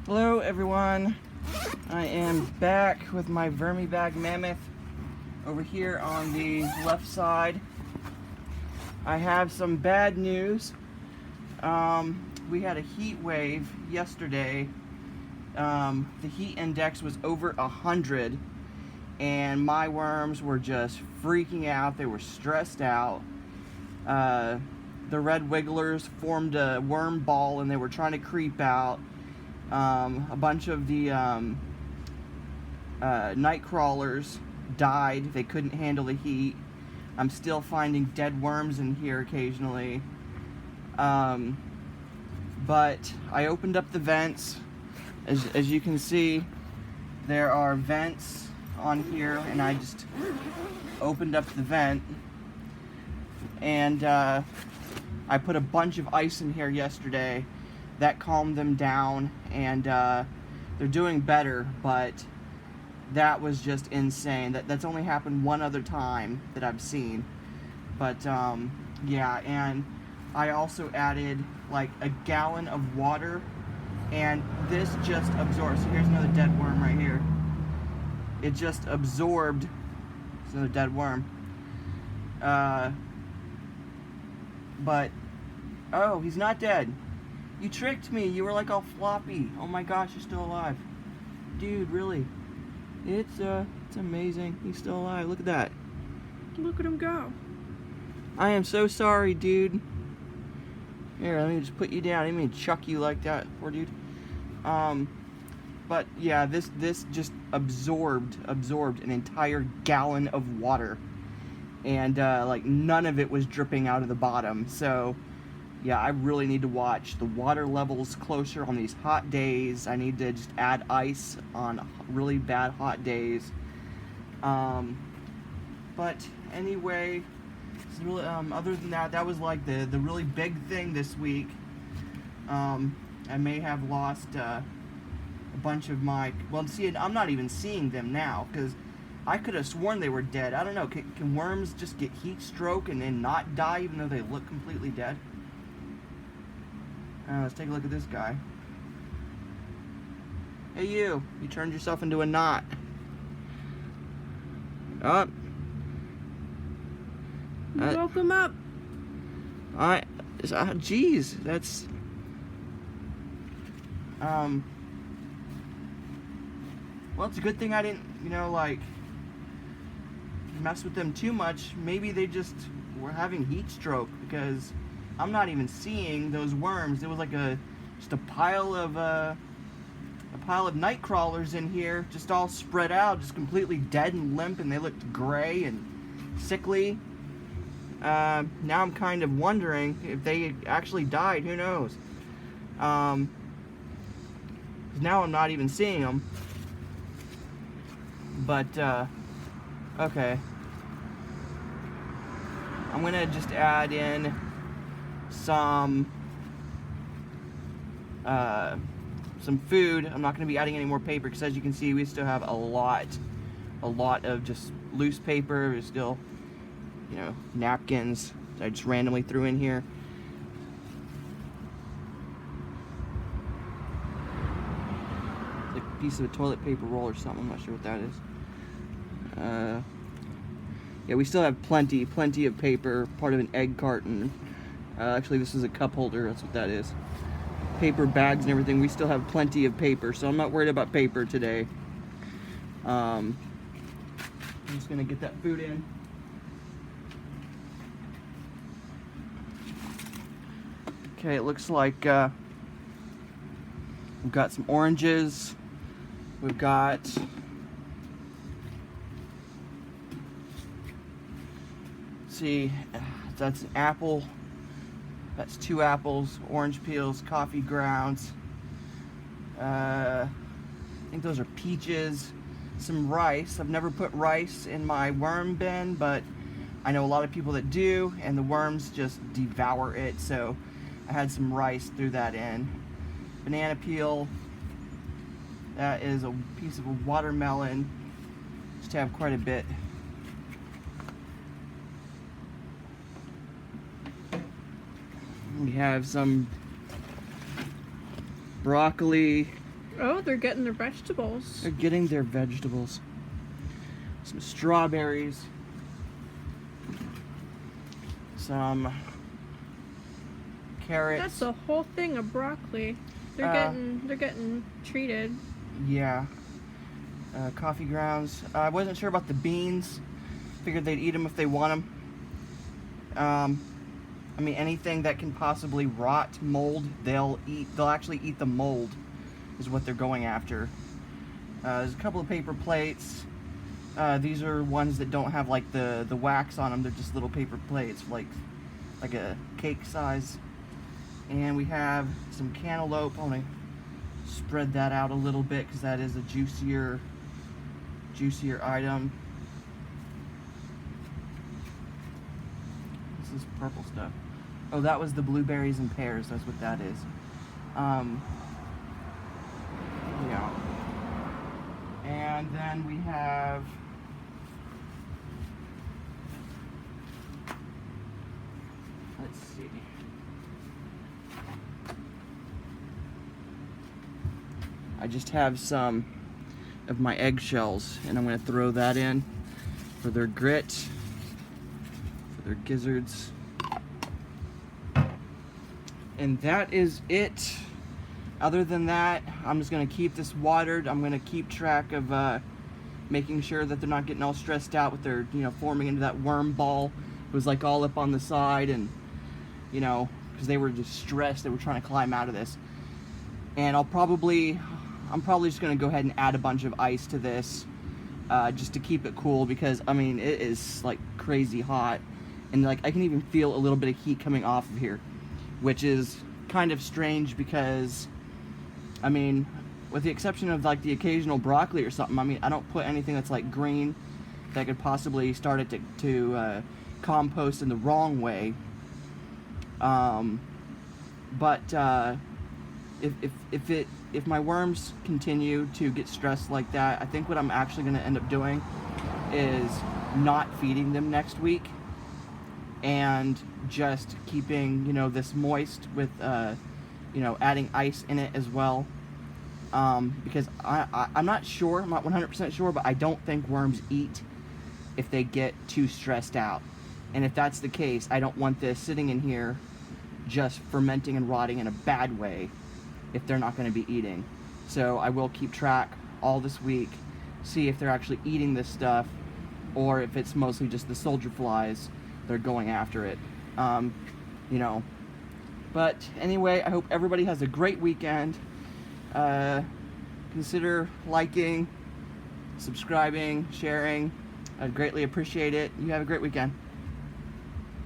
Hello everyone, I am back with my Vermibag Mammoth over here on the left side. I have some bad news. We had a heat wave yesterday. The heat index was over 100 and my worms were just freaking out. They were stressed out. The red wigglers formed a worm ball and they were trying to creep out. A bunch of the night crawlers died. They couldn't handle the heat. I'm still finding dead worms in here occasionally. But I opened up the vents. As you can see, there are vents on here, and I just opened up the vent. And I put a bunch of ice in here yesterday. That calmed them down, and they're doing better, but that was just insane. That's only happened one other time that I've seen. But yeah, and I also added like a gallon of water, and this just absorbs. So here's another dead worm right here. It just absorbed. It's another dead worm. But oh, he's not dead. You tricked me. You were like all floppy. Oh my gosh, you're still alive. Dude, really. It's amazing. He's still alive. Look at that. Look at him go. I am so sorry, dude. Here, let me just put you down. I didn't mean to chuck you like that, poor dude. But yeah, this just absorbed an entire gallon of water. And like none of it was dripping out of the bottom. So yeah, I really need to watch the water levels closer on these hot days. I need to just add ice on really bad hot days. But anyway, really, other than that, that was like the really big thing this week. I may have lost a bunch of my, well, see, I'm not even seeing them now because I could have sworn they were dead. I don't know, can worms just get heat stroke and then not die even though they look completely dead? Let's take a look at this guy. Hey you turned yourself into a knot. Up. Woke him up. Geez, that's well, it's a good thing I didn't, like mess with them too much. Maybe they just were having heat stroke because I'm not even seeing those worms. It was like just a pile of night crawlers in here, just all spread out, just completely dead and limp, and they looked gray and sickly. Now I'm kind of wondering if they actually died. Who knows? 'Cause now I'm not even seeing them. But okay, I'm gonna just add in some food. I'm not going to be adding any more paper because, as you can see, we still have a lot of just loose paper. There's still, napkins that I just randomly threw in here. It's like a piece of a toilet paper roll or something. I'm not sure what that is. Yeah, we still have plenty of paper. Part of an egg carton. Actually, this is a cup holder. That's what that is. Paper bags and everything. We still have plenty of paper, so I'm not worried about paper today. I'm just gonna get that food in. Okay, it looks like we've got some oranges. We've got see, that's an apple. That's 2 apples, orange peels, coffee grounds. I think those are peaches. Some rice. I've never put rice in my worm bin, but I know a lot of people that do, and the worms just devour it, so I had some rice, threw that in. Banana peel. That is a piece of a watermelon. Just have quite a bit. We have some broccoli, Oh, they're getting their vegetables. They're getting their vegetables. Some strawberries. Some carrots. That's a whole thing of broccoli. They're getting treated. Yeah. Coffee grounds. I wasn't sure about the beans. Figured they'd eat them if they want them. I mean, anything that can possibly rot, mold, they'll eat. They'll actually eat the mold, is what they're going after. There's a couple of paper plates. These are ones that don't have like the wax on them. They're just little paper plates, like a cake size. And we have some cantaloupe. I'm gonna spread that out a little bit because that is a juicier item. This is purple stuff. Oh, that was the blueberries and pears. That's what that is. Yeah. And then we have let's see. I just have some of my eggshells, and I'm going to throw that in for their grit, for their gizzards. And that is it. Other than that, I'm just going to keep this watered. I'm going to keep track of making sure that they're not getting all stressed out with their, forming into that worm ball. It was like all up on the side, and, because they were just stressed. They were trying to climb out of this. And I'm probably just going to go ahead and add a bunch of ice to this just to keep it cool, because, I mean, it is, like, crazy hot. And, like, I can even feel a little bit of heat coming off of here, which is kind of strange because, I mean, with the exception of, like, the occasional broccoli or something, I mean, I don't put anything that's, like, green that could possibly start it to compost in the wrong way. If my worms continue to get stressed like that, I think what I'm actually going to end up doing is not feeding them next week and just keeping, this moist with, adding ice in it as well. Because I'm not sure, I'm not 100% sure, but I don't think worms eat if they get too stressed out. And if that's the case, I don't want this sitting in here just fermenting and rotting in a bad way if they're not going to be eating. So I will keep track all this week, see if they're actually eating this stuff or if it's mostly just the soldier flies they're going after it. But anyway, I hope everybody has a great weekend. Consider liking, subscribing, sharing. I'd greatly appreciate it. You have a great weekend.